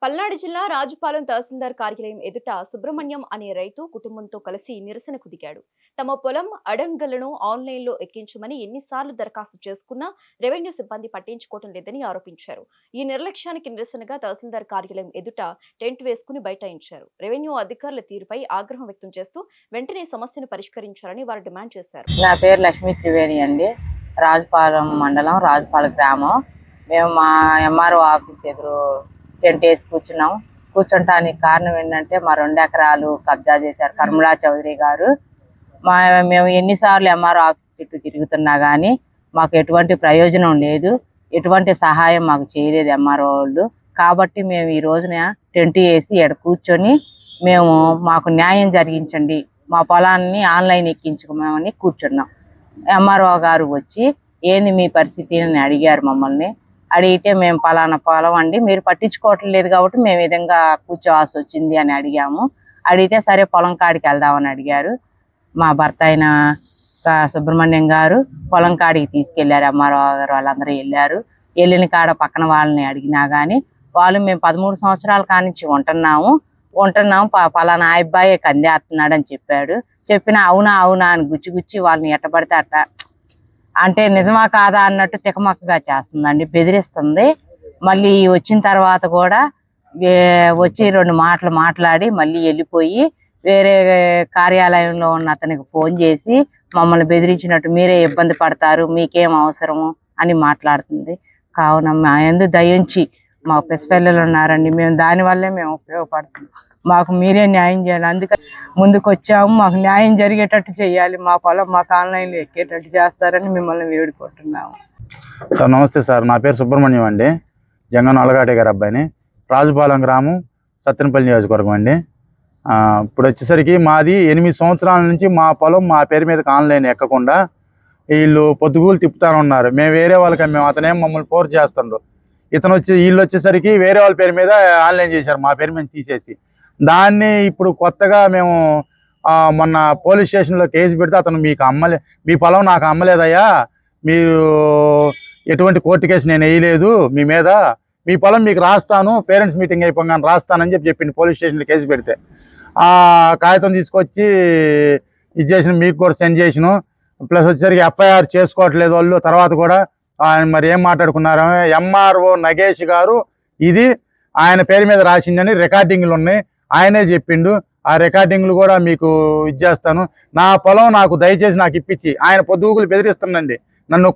పల్నాడు జిల్లా రాజుపాలెం తహసీల్దార్ కార్యాలయం ఎదుట సుబ్రహ్మణ్యం అనే రైతు కుటుంబంతో కలిసి నిరసనకు దిగాడు. తమ పొలం అడంగలను ఆన్లైన్లో ఎక్కించమని ఎన్నిసార్లు దరఖాస్తు చేసుకున్నా రెవెన్యూ సిబ్బంది పట్టించుకోవడం లేదని ఆరోపించారు. ఈ నిర్లక్ష్యానికి నిరసనగా తహసీల్దార్ కార్యాలయం ఎదుట టెంట్ వేసుకుని బైఠాయించారు. రెవెన్యూ అధికారుల తీరుపై ఆగ్రహం వ్యక్తం చేస్తూ వెంటనే సమస్యను పరిష్కరించాలని వారు డిమాండ్ చేశారు. నా పేరు లక్ష్మీ త్రివేణి అండి. రాజుపాలెం మండలం, రాజుపాలెం గ్రామం. మేము మా ఎంఆర్ఓ ఆఫీస్ ఎదురు టెంట్ వేసి కూర్చున్నాం. కూర్చుంటానికి కారణం ఏంటంటే మా 2 ఎకరాలు కబ్జా చేశారు కర్మలా చౌదరి గారు. మేము ఎన్నిసార్లు ఎంఆర్ఓ ఆఫీస్ చుట్టూ తిరుగుతున్నా కానీ మాకు ఎటువంటి ప్రయోజనం లేదు, ఎటువంటి సహాయం మాకు చేయలేదు ఎంఆర్ఓ వాళ్ళు. కాబట్టి మేము ఈ రోజున టెంట్ వేసి ఇక్కడ కూర్చొని మాకు న్యాయం జరిగించండి, మా పొలాన్ని ఆన్లైన్ ఎక్కించుకోమని కూర్చున్నాం. ఎంఆర్ఓ గారు వచ్చి ఏంది మీ పరిస్థితి అని అడిగారు. మమ్మల్ని అడిగితే మేము పలానా పొలం అండి, మీరు పట్టించుకోవట్లేదు కాబట్టి మేము విధంగా కూర్చోవాల్సి వచ్చింది అని అడిగాము. అడిగితే సరే పొలం కాడికి వెళ్దామని అడిగారు. మా భర్త అయిన సుబ్రహ్మణ్యం గారు పొలం కాడికి తీసుకెళ్లారు. ఎంఆర్ఓ గారు వాళ్ళందరూ వెళ్ళారు. వెళ్ళిన కాడ పక్కన వాళ్ళని అడిగినా కానీ వాళ్ళు మేము 13 సంవత్సరాల కానించి ఉంటున్నాము పలానా అబ్బాయి కందేస్తున్నాడు అని చెప్పినా అవునా అవునా అని గుచ్చి వాళ్ళని ఎట్టబడితే అట్ట అంటే నిజమా కాదా అన్నట్టు తికమక్కగా చేస్తుందండి, బెదిరిస్తుంది. మళ్ళీ వచ్చిన తర్వాత కూడా వచ్చి 2 మాటలు మాట్లాడి మళ్ళీ వెళ్ళిపోయి వేరే కార్యాలయంలో ఉన్న అతనికి ఫోన్ చేసి మమ్మల్ని బెదిరించినట్టు మీరే ఇబ్బంది పడతారు, మీకేం అవసరము అని మాట్లాడుతుంది. కావున మా యందు దయించి మా పసిపిల్లలు ఉన్నారండి, మేము దానివల్లే మేము ఉపయోగపడుతున్నాం, మాకు మీరే న్యాయం చేయాలి. అందుకని ముందుకు వచ్చాము, మాకు న్యాయం జరిగేటట్టు చేయాలి, మా పొలం మాకు ఆన్లైన్లో ఎక్కేటట్టు చేస్తారని మిమ్మల్ని వేడుకుంటున్నాము. సార్ నమస్తే సార్, నా పేరు సుబ్రహ్మణ్యం అండి. జంగన్ అలగాటే గారి అబ్బాయిని. రాజుపాలెం గ్రామం, సత్తెనపల్లి నియోజకవర్గం అండి. ఇప్పుడు వచ్చేసరికి మాది 8 సంవత్సరాల నుంచి మా పొలం మా పేరు మీదకి ఆన్లైన్ ఎక్కకుండా వీళ్ళు పొద్దుగూలు తిప్పుతాను ఉన్నారు. మేము వేరే వాళ్ళకి అతనేం మమ్మల్ని ఫోర్స్ చేస్తుండ్రు. వీళ్ళు వచ్చేసరికి వేరే వాళ్ళ పేరు మీద ఆన్లైన్ చేశారు, మా పేరు మీద తీసేసి. దాన్ని ఇప్పుడు కొత్తగా మేము మొన్న పోలీస్ స్టేషన్లో కేసు పెడితే అతను మీ పొలం నాకు అమ్మలేదయ్యా, మీరు ఎటువంటి కోర్టు కేసు నేను వేయలేదు మీ మీద, మీ పొలం మీకు రాస్తాను, పేరెంట్స్ మీటింగ్ అయిపోగానే రాస్తానని చెప్పింది పోలీస్ స్టేషన్లో కేసు పెడితే. ఆ కాగితం తీసుకొచ్చి ఇది చేసిన, మీకు కూడా సెండ్ చేసిను. ప్లస్ వచ్చేసరికి ఎఫ్ఐఆర్ చేసుకోవట్లేదు వాళ్ళు. తర్వాత కూడా ఆయన మరి ఏం మాట్లాడుకున్నారు, ఎంఆర్ఓ నగేష్ గారు ఇది ఆయన పేరు మీద రాసిందని రికార్డింగ్లు ఉన్నాయి, ఆయనే చెప్పిండు. ఆ రికార్డింగ్లు కూడా మీకు ఇచ్చేస్తాను, నా పొలం నాకు దయచేసి నాకు ఇప్పించి. ఆయన పొద్దుగులు బెదిరిస్తుందండి, నన్ను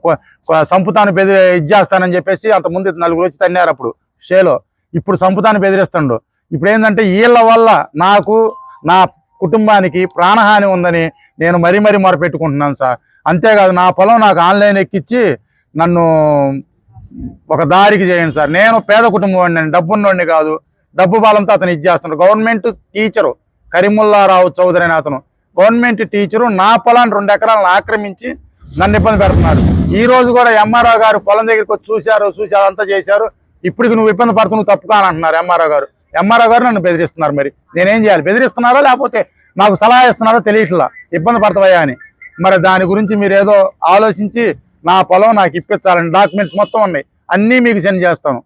సంపుతాను ఇచ్చేస్తానని చెప్పేసి. అంతకుముందు 4 వచ్చి తన్నారు అప్పుడు షేలో. ఇప్పుడు సంపుతాను బెదిరిస్తుండు. ఇప్పుడు ఏంటంటే వీళ్ళ వల్ల నాకు నా కుటుంబానికి ప్రాణహాని ఉందని నేను మరీ మొరపెట్టుకుంటున్నాను సార్. అంతేకాదు నా పొలం నాకు ఆన్లైన్ ఎక్కించి నన్ను ఒక దారికి చేయండి సార్. నేను పేద కుటుంబం అండి, డబ్బున్నోడిని కాదు, డబ్బు బలంతో అతను ఇచ్చేస్తున్నాడు. గవర్నమెంట్ టీచరు కరీముల్లారావు చౌదరి అని అతను గవర్నమెంట్ టీచరు నా పొలాన్ని 2 ఎకరాలను ఆక్రమించి నన్ను ఇబ్బంది పెడుతున్నాడు. ఈ రోజు కూడా ఎంఆర్ఓ గారు పొలం దగ్గరికి వచ్చి చూశారు అంతా చేశారు. ఇప్పటికి నువ్వు ఇబ్బంది పడుతూ నువ్వు తప్పుగా అంటున్నారు ఎంఆర్ఓ గారు నన్ను బెదిరిస్తున్నారు. మరి నేనేం చేయాలి? బెదిరిస్తున్నారో లేకపోతే నాకు సలహా ఇస్తున్నారో తెలియట్లా, ఇబ్బంది పడతావయ్యా అని. మరి దాని గురించి మీరు ఏదో ఆలోచించి నా పొలం నాకు ఇప్పించాలని డాక్యుమెంట్స్ మొత్తం ఉన్నాయి, అన్నీ మీకు సెండ్ చేస్తాను.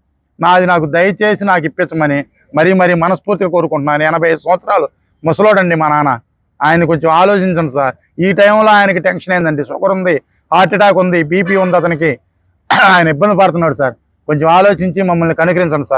నాకు దయచేసి నాకు ఇప్పించమని మరీ మనస్ఫూర్తిగా కోరుకుంటున్నాను. 85 సంవత్సరాలు ముసలోడండి మా నాన్న. ఆయన కొంచెం ఆలోచించండి సార్. ఈ టైంలో ఆయనకి టెన్షన్ ఏందండి, షుగర్ ఉంది, హార్ట్ అటాక్ ఉంది, బీపీ ఉంది అతనికి. ఆయన ఇబ్బంది పడుతున్నాడు సార్. కొంచెం ఆలోచించి మమ్మల్ని కనుకరించండి సార్.